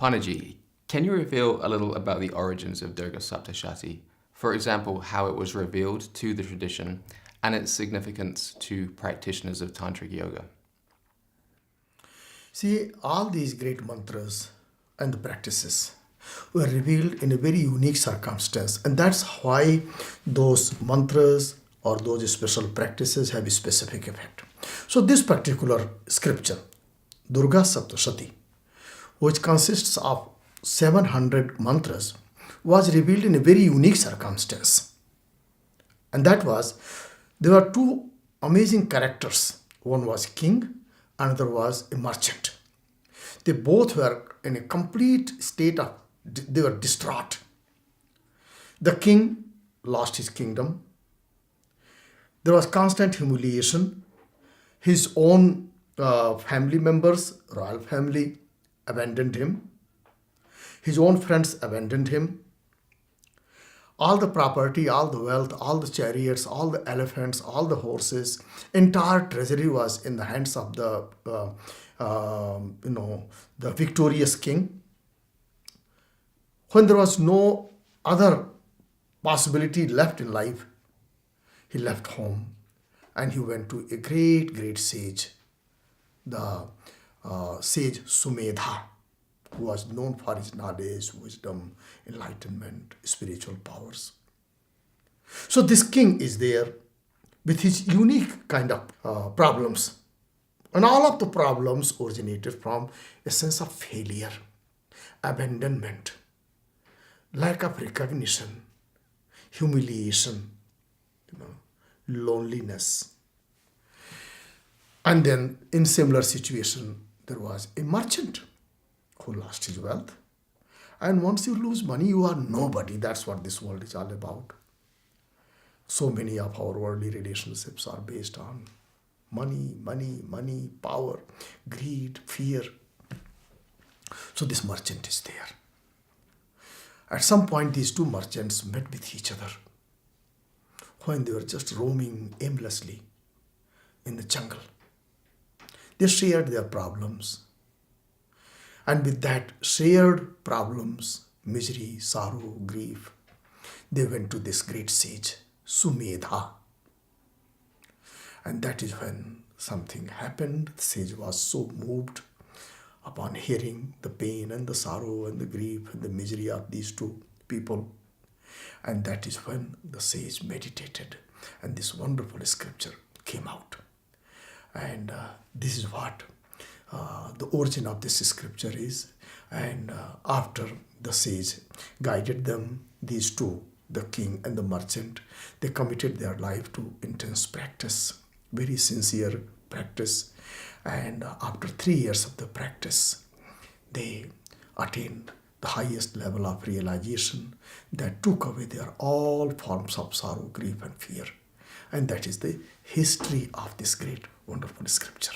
Panditji, can you reveal a little about the origins of Durga Saptashati? For example, how it was revealed to the tradition and its significance to practitioners of tantric yoga. See, all these great mantras and the practices were revealed in a very unique circumstance, and that's why those mantras or those special practices have a specific effect. So this particular scripture, Durga Saptashati, which consists of 700 mantras, was revealed in a very unique circumstance. And that was, there were two amazing characters. One was king, another was a merchant. They both were in a complete state of, they were distraught. The king lost his kingdom. There was constant humiliation. His own family members, royal family, abandoned him. His own friends abandoned him. All the property, all the wealth, all the chariots, all the elephants, all the horses, entire treasury was in the hands of the victorious king. When there was no other possibility left in life, he left home and he went to a great sage, the sage Sumedha, who was known for his knowledge, wisdom, enlightenment, spiritual powers. So this king is there with his unique kind of problems. And all of the problems originated from a sense of failure, abandonment, lack of recognition, humiliation, loneliness. And then in similar situation, there was a merchant who lost his wealth. And once you lose money, you are nobody. That's what this world is all about. So many of our worldly relationships are based on money, power, greed, fear. So this merchant is there. At some point, these two merchants met with each other when they were just roaming aimlessly in the jungle. They shared their problems. And with that shared problems, misery, sorrow, grief, they went to this great sage, Sumedha. And that is when something happened. The sage was so moved upon hearing the pain and the sorrow and the grief and the misery of these two people. And that is when the sage meditated and this wonderful scripture came out. And this is what the origin of this scripture is. And after the sage guided them, these two, the king and the merchant, they committed their life to intense practice, very sincere practice. And after 3 years of the practice, they attained the highest level of realization that took away their all forms of sorrow, grief and fear. And that is the history of this great, wonderful scripture.